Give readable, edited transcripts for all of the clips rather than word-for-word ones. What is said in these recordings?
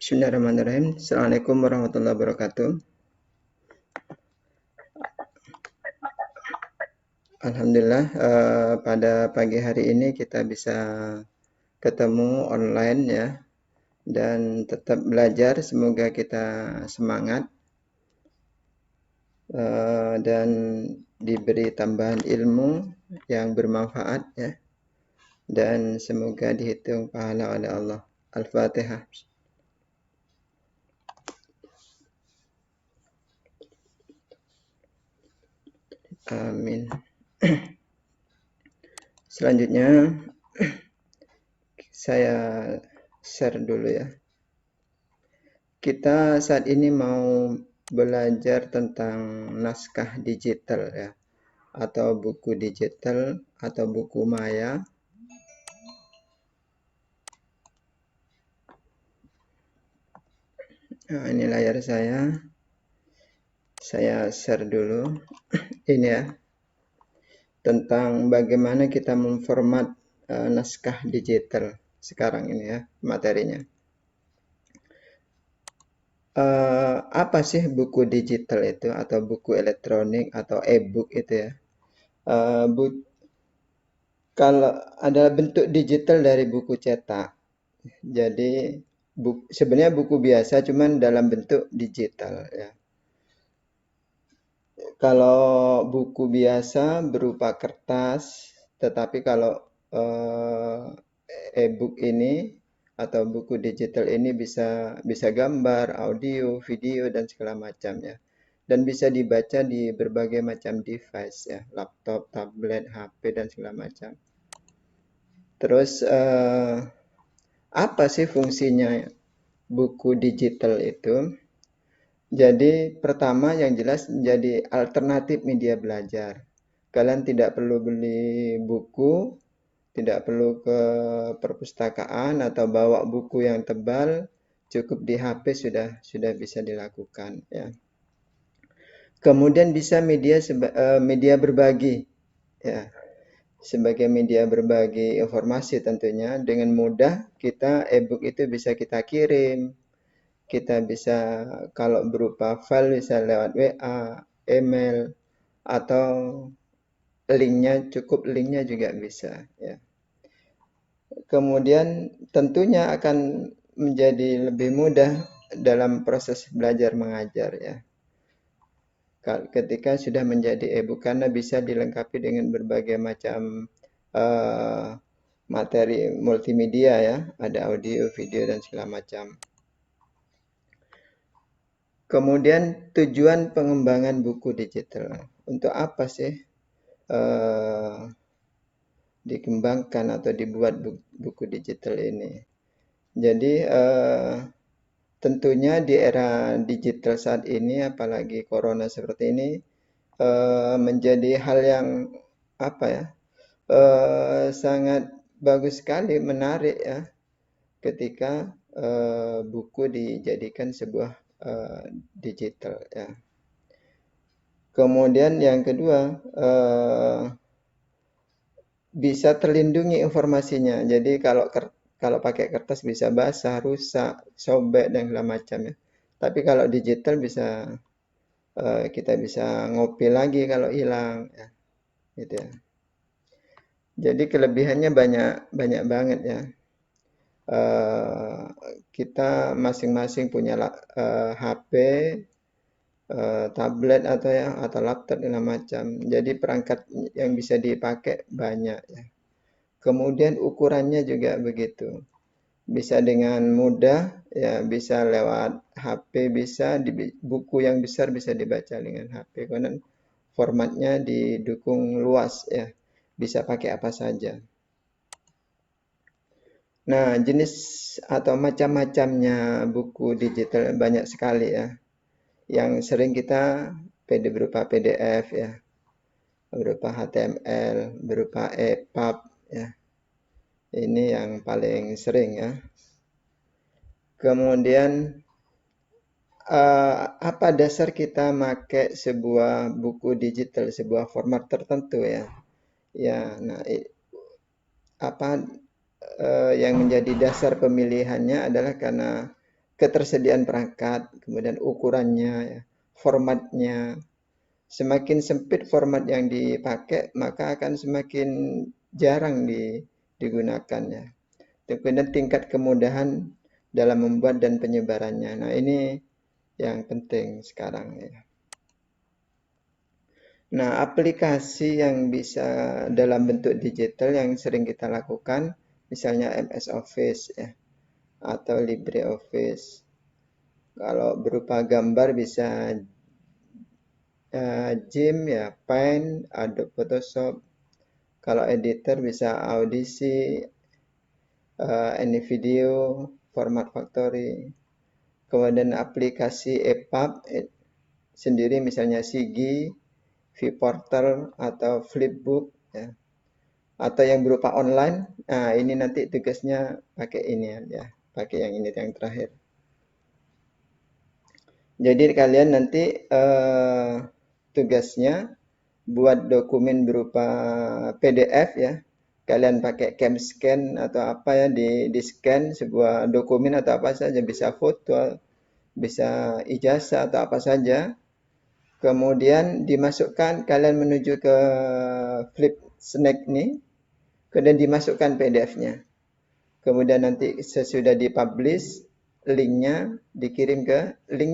Bismillahirrahmanirrahim. Assalamualaikum warahmatullahi wabarakatuh. Alhamdulillah, pada pagi hari ini kita bisa ketemu online ya, dan tetap belajar. Semoga kita semangat dan diberi tambahan ilmu yang bermanfaat ya, dan semoga dihitung pahala oleh Allah. Al-Fatihah. Amin. Selanjutnya saya share dulu ya. Kita saat ini mau belajar tentang naskah digital ya, atau buku digital atau buku maya. Nah, ini layar saya share dulu. Ini ya, tentang bagaimana kita memformat naskah digital sekarang ini ya, materinya. Apa sih buku digital itu, atau buku elektronik atau e-book itu ya? Kalau ada bentuk digital dari buku cetak. Jadi sebenarnya buku biasa cuman dalam bentuk digital ya. Kalau buku biasa berupa kertas, tetapi kalau e-book ini atau buku digital ini bisa gambar, audio, video dan segala macam ya. Dan bisa dibaca di berbagai macam device ya, laptop, tablet, HP dan segala macam. Terus apa sih fungsinya buku digital itu? Jadi pertama yang jelas menjadi alternatif media belajar. Kalian tidak perlu beli buku, tidak perlu ke perpustakaan atau bawa buku yang tebal, cukup di HP sudah bisa dilakukan ya. Kemudian bisa media berbagi ya. Sebagai media berbagi informasi tentunya, dengan mudah kita e-book itu bisa kita kirim. Kita bisa kalau berupa file bisa lewat WA, email, atau cukup linknya juga bisa ya. Kemudian tentunya akan menjadi lebih mudah dalam proses belajar mengajar ya. Ketika sudah menjadi e-book, karena bisa dilengkapi dengan berbagai macam materi multimedia ya, ada audio, video dan segala macam. Kemudian tujuan pengembangan buku digital. Untuk apa sih dikembangkan atau dibuat buku digital ini? Jadi tentunya di era digital saat ini, apalagi corona seperti ini, menjadi hal yang sangat bagus sekali, menarik ya, ketika buku dijadikan sebuah digital ya. Kemudian yang kedua, bisa terlindungi informasinya. Jadi kalau pakai kertas bisa basah, rusak, sobek dan segala macam ya. Tapi kalau digital kita bisa ngopi lagi kalau hilang ya. Gitu ya. Jadi kelebihannya banyak banget ya. Kita masing-masing punya HP, tablet atau laptop dan macam. Jadi perangkat yang bisa dipakai banyak ya. Kemudian ukurannya juga begitu. Bisa dengan mudah ya, bisa lewat HP, bisa di buku yang besar bisa dibaca dengan HP. Karena formatnya didukung luas ya. Bisa pakai apa saja. Nah, jenis atau macam-macamnya buku digital banyak sekali ya. Yang sering kita berupa PDF ya, berupa HTML, berupa EPUB ya. Ini yang paling sering ya. Kemudian apa dasar kita pakai sebuah buku digital, sebuah format tertentu ya. Ya, nah apa yang menjadi dasar pemilihannya adalah karena ketersediaan perangkat, kemudian ukurannya, ya, formatnya. Semakin sempit format yang dipakai, maka akan semakin jarang digunakan, ya. Kemudian tingkat kemudahan dalam membuat dan penyebarannya. Nah, ini yang penting sekarang, ya. Nah, aplikasi yang bisa dalam bentuk digital yang sering kita lakukan, misalnya MS Office, ya, atau LibreOffice. Kalau berupa gambar bisa Gim, ya, Paint, Adobe Photoshop. Kalau editor bisa Audacity, AnyVideo, Format Factory. Kemudian aplikasi EPUB sendiri misalnya Sigi, Vportal atau Flipbook, ya. Atau yang berupa online. Nah, ini nanti tugasnya pakai ini, ya, pakai yang ini yang terakhir. Jadi kalian nanti tugasnya buat dokumen berupa PDF, ya. Kalian pakai CamScan atau apa, ya, di scan sebuah dokumen atau apa saja, bisa foto, bisa ijazah atau apa saja. Kemudian dimasukkan, kalian menuju ke Flip Snack nih, kemudian dimasukkan PDF-nya. Kemudian nanti sesudah dipublish, linknya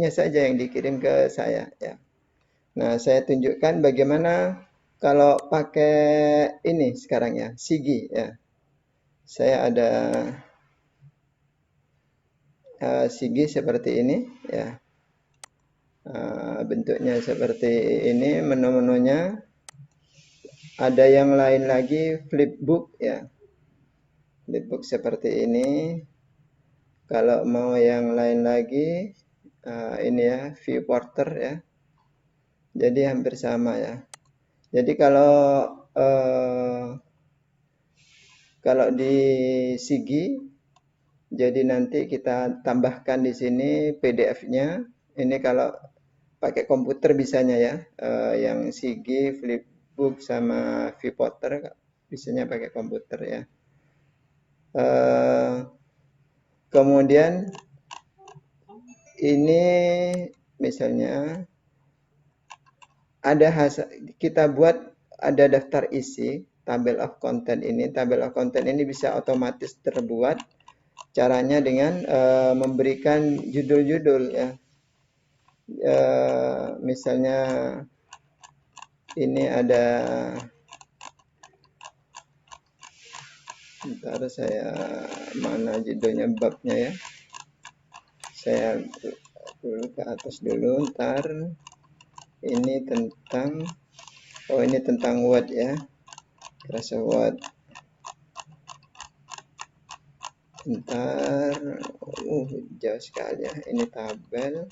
saja yang dikirim ke saya, ya. Nah, saya tunjukkan bagaimana kalau pakai ini sekarang, ya, Sigi, ya. Saya ada Sigi seperti ini, ya. Bentuknya seperti ini, menu-menunya. Ada yang lain lagi, Flipbook, ya. Flipbook seperti ini. Kalau mau yang lain lagi, ini, ya, Viewporter, ya. Jadi hampir sama, ya. Jadi eh, kalau di Sigi, jadi nanti kita tambahkan di sini PDF-nya. Ini kalau pakai komputer bisanya, ya. Yang Sigi, Flipbook sama Viewporter bisanya pakai komputer, ya. Kemudian ini misalnya kita buat ada daftar isi, table of content ini. Table of content ini bisa otomatis terbuat. Caranya dengan memberikan judul-judul, ya. Misalnya ini ada, ntar saya mana judulnya, babnya, ya. Saya dulu ke atas dulu, ntar ini tentang, ini tentang Word, ya. Rasa Word. Ntar, jauh sekali, ya. Ini tabel.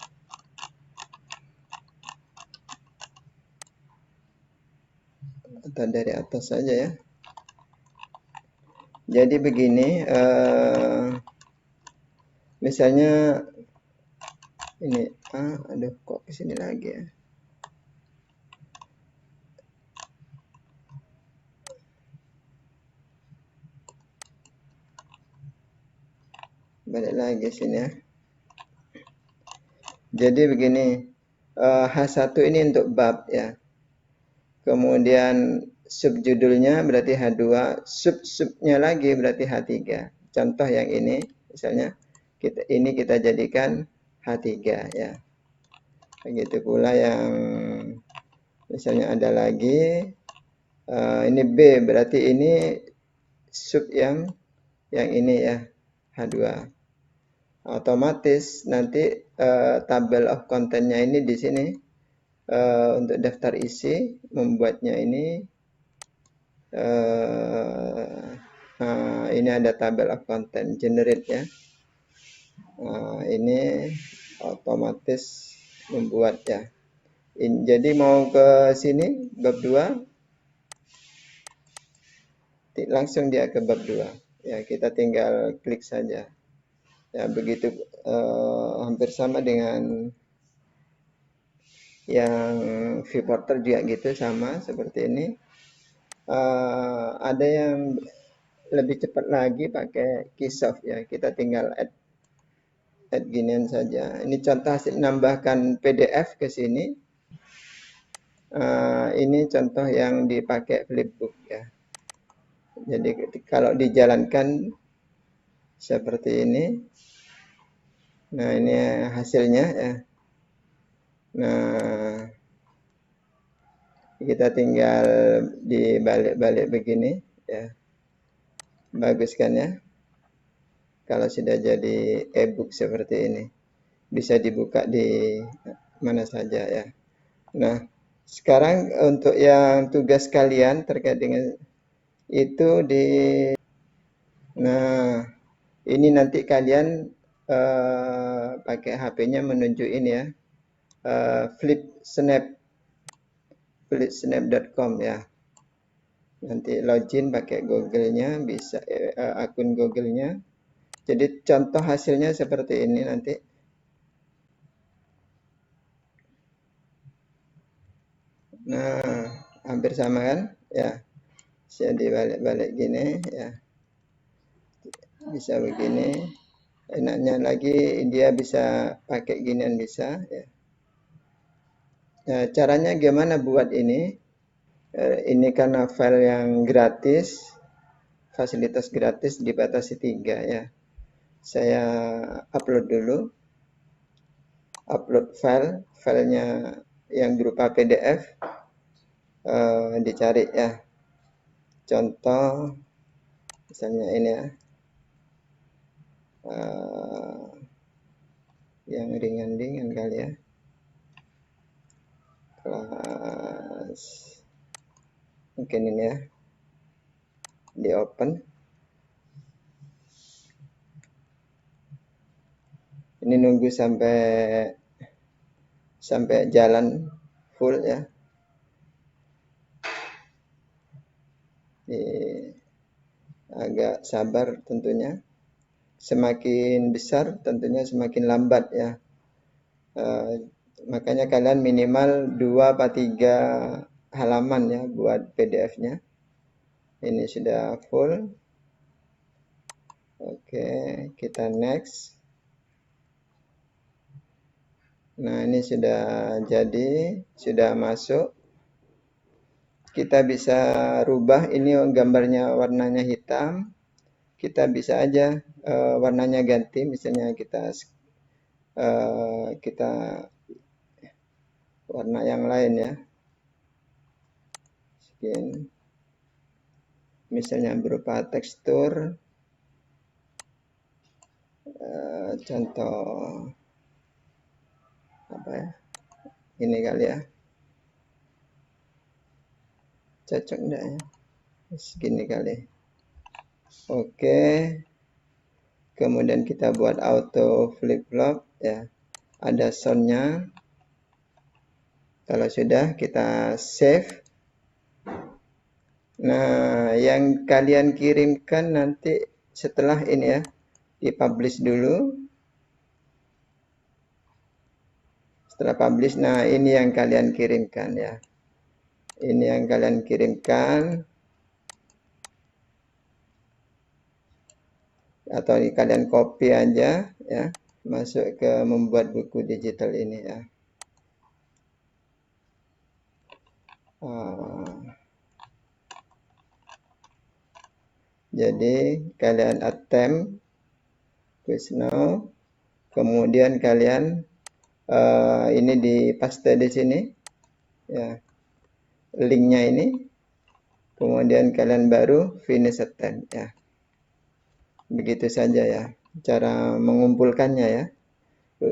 Atau dari atas saja, ya. Jadi begini, misalnya ini, aduh, kok kesini lagi, ya. Balik lagi sini, ya. Jadi begini, H1 ini untuk bab, ya. Kemudian subjudulnya berarti H2, sub-subnya lagi berarti H3. Contoh yang ini, misalnya kita jadikan H3, ya. Begitu pula yang misalnya ada lagi, ini B, berarti ini sub yang ini, ya, H2. Otomatis nanti tabel of contentnya ini di sini, untuk daftar isi membuatnya ini, ini ada tabel of content generate, ya. Ini otomatis membuat, ya. Jadi mau ke sini bab 2, langsung dia ke bab 2, ya. Kita tinggal klik saja, ya. Begitu, hampir sama dengan yang Viewporter juga gitu, sama seperti ini. Ada yang lebih cepat lagi pakai Keysoft, ya. Kita tinggal add add ginian saja. Ini contoh hasil menambahkan PDF ke sini. Ini contoh yang dipakai Flipbook ya. Jadi kalau dijalankan seperti ini. Nah, ini hasilnya ya. Nah, kita tinggal dibalik-balik begini ya. Bagus kan ya? Kalau sudah jadi e-book seperti ini. Bisa dibuka di mana saja ya. Nah, sekarang untuk yang tugas kalian terkait dengan itu nah, ini nanti kalian pakai HP-nya menuju ini ya. flipsnap.com ya. Nanti login pakai Google-nya, bisa akun Google-nya. Jadi contoh hasilnya seperti ini nanti. Nah, hampir sama kan? Ya, bisa dibalik-balik gini ya. Bisa begini. Enaknya lagi dia bisa pakai ginian bisa ya. Nah, caranya gimana buat ini? Ini karena file yang gratis, fasilitas gratis dibatasi 3 ya. Saya upload dulu. Upload filenya yang berupa PDF. Dicari ya. Contoh misalnya ini ya. Yang ringan-ringan kali ya. Kelas mungkin ini ya. Di open. Ini nunggu sampai jalan full ya. Agak sabar tentunya. Semakin besar tentunya semakin lambat ya. Makanya kalian minimal 2 atau 3 halaman ya buat PDF-nya. Ini sudah full. Oke, kita next. Nah, ini sudah jadi, sudah masuk. Kita bisa rubah ini gambarnya warnanya hitam. Kita bisa aja warnanya ganti, misalnya kita warna yang lain ya. Skin. Misalnya berupa tekstur. Contoh apa ya? Ini kali ya. Cocok enggak ya? Segini kali. Oke. Kemudian kita buat auto flip flop ya. Ada soundnya. Kalau sudah kita save. Nah, yang kalian kirimkan nanti setelah ini ya, dipublish dulu. Setelah publish, nah ini yang kalian kirimkan ya. Ini yang kalian kirimkan. Atau kalian copy aja ya. Masuk ke membuat buku digital ini ya. Jadi kalian attempt push now, kemudian kalian ini di paste di sini ya, linknya ini, kemudian kalian baru finish attempt ya. Begitu saja ya cara mengumpulkannya ya.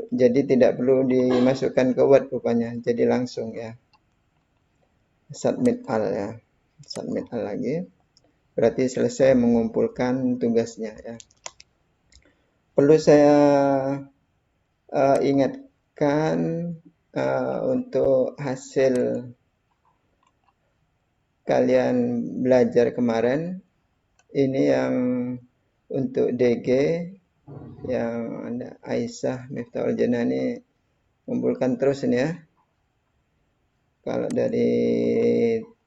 Jadi tidak perlu dimasukkan ke Word rupanya, jadi langsung ya. Submit all ya, submit all lagi. Berarti selesai mengumpulkan tugasnya ya. Perlu saya ingatkan untuk hasil kalian belajar kemarin, ini yang untuk DG yang ada Aisyah Miftahul Janani kumpulkan terus ini ya. Kalau dari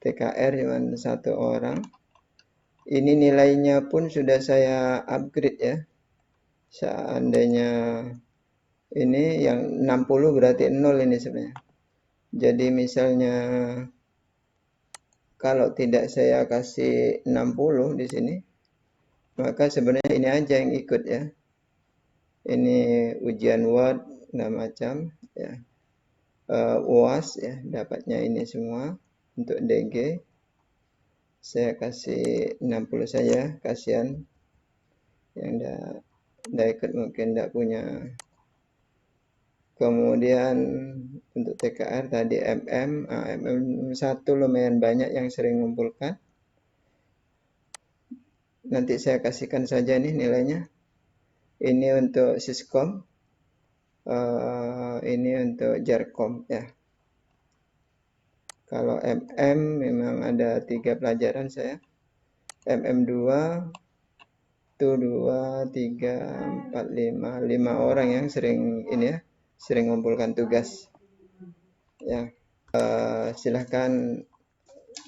TKR cuma 1 orang. Ini nilainya pun sudah saya upgrade ya. Seandainya Ini yang 60 berarti 0 ini sebenarnya. Jadi misalnya kalau tidak saya kasih 60 di sini, maka sebenarnya ini aja yang ikut ya. Ini ujian Word dan macam ya. UAS ya, dapatnya ini semua untuk DG. Saya kasih 60 saja, kasihan yang dah ikut mungkin tidak punya. Kemudian untuk TKR tadi MM1 lumayan banyak yang sering mengumpulkan. Nanti saya kasihkan saja nih nilainya. Ini untuk Siskom, ini untuk Jarkom ya. Kalau MM memang ada 3 pelajaran saya. MM2 itu 2, 3, 4, 5. 5 orang yang sering ini ya, sering mengumpulkan tugas. Ya, silahkan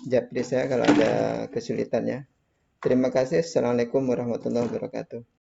japri saya kalau ada kesulitan ya. Terima kasih. Assalamualaikum warahmatullahi wabarakatuh.